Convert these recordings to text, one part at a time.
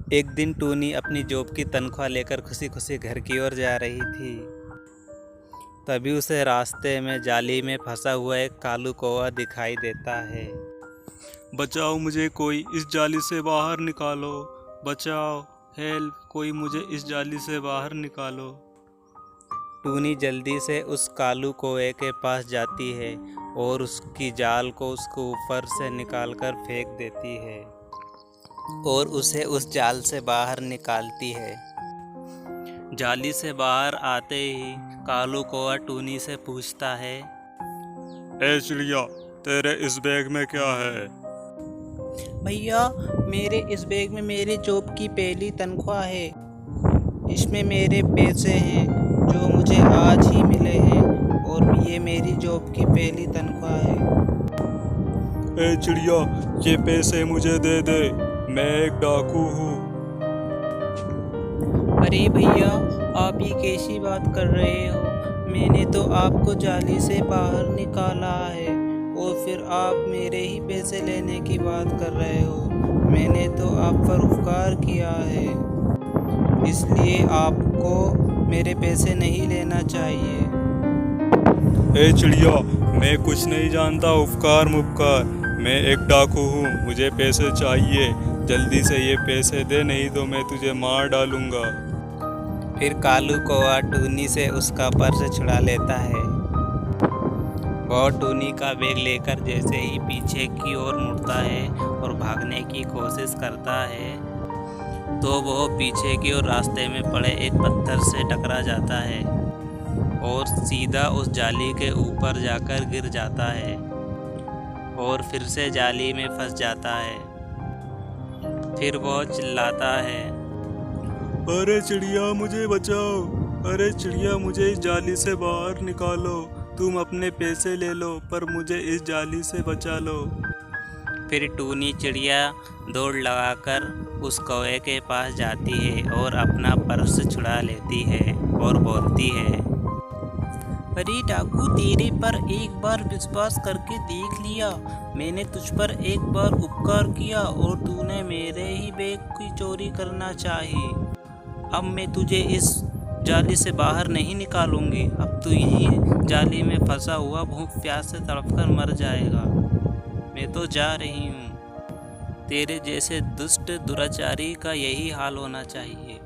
एक दिन टूनी अपनी जॉब की तनख्वाह लेकर खुशी खुशी घर की ओर जा रही थी। तभी उसे रास्ते में जाली में फंसा हुआ एक कालू कौवा दिखाई देता है। बचाओ, मुझे कोई इस जाली से बाहर निकालो। बचाओ, हेल्प, कोई मुझे इस जाली से बाहर निकालो। टूनी जल्दी से उस कालू कौवे के पास जाती है और उसकी जाल को उसके ऊपर से निकालकर फेंक देती है और उसे उस जाल से बाहर निकालती है। जाली से बाहर आते ही कालू कौवा टूनी से पूछता है, ए चिड़िया, तेरे इस बैग में क्या है? भैया, मेरे इस बैग में मेरे जॉब की पहली तनख्वाह है। इसमें मेरे पैसे हैं जो मुझे आज ही मिले हैं और ये मेरी जॉब की पहली तनख्वाह है। ए चिड़िया, ये पैसे मुझे दे दे, मैं एक डाकू हूँ। अरे भैया, आप ये कैसी बात कर रहे हो? मैंने तो आपको जाली से बाहर निकाला है और फिर आप मेरे ही पैसे लेने की बात कर रहे हो। मैंने तो आप पर उपकार किया है, इसलिए आपको मेरे पैसे नहीं लेना चाहिए। ए चिड़िया, मैं कुछ नहीं जानता उपकार मुपकार। मैं एक डाकू हूँ, मुझे पैसे चाहिए। जल्दी से ये पैसे दे, नहीं तो मैं तुझे मार डालूंगा। फिर कालू कौवा टूनी से उसका पर्स छुड़ा लेता है। वह टूनी का बैग लेकर जैसे ही पीछे की ओर मुड़ता है और भागने की कोशिश करता है तो वह पीछे की ओर रास्ते में पड़े एक पत्थर से टकरा जाता है और सीधा उस जाली के ऊपर जाकर गिर जाता है और फिर से जाली में फंस जाता है। फिर वह चिल्लाता है, अरे चिड़िया, मुझे बचाओ। अरे चिड़िया, मुझे इस जाली से बाहर निकालो। तुम अपने पैसे ले लो, पर मुझे इस जाली से बचा लो। फिर टूनी चिड़िया दौड़ लगाकर उस कौवे के पास जाती है और अपना पर्स छुड़ा लेती है और बोलती है, अरे डाकू, तेरे पर एक बार विश्वास करके देख लिया। मैंने तुझ पर एक बार उपकार किया और तूने मेरे ही बैग की चोरी करना चाही। अब मैं तुझे इस जाली से बाहर नहीं निकालूंगी। अब तू यहीं जाली में फंसा हुआ भूख प्यास से तड़पकर मर जाएगा। मैं तो जा रही हूँ। तेरे जैसे दुष्ट दुराचारी का यही हाल होना चाहिए।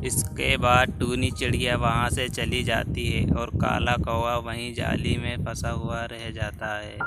इसके बाद टूनी चिड़िया वहाँ से चली जाती है और काला कौवा वहीं जाली में फंसा हुआ रह जाता है।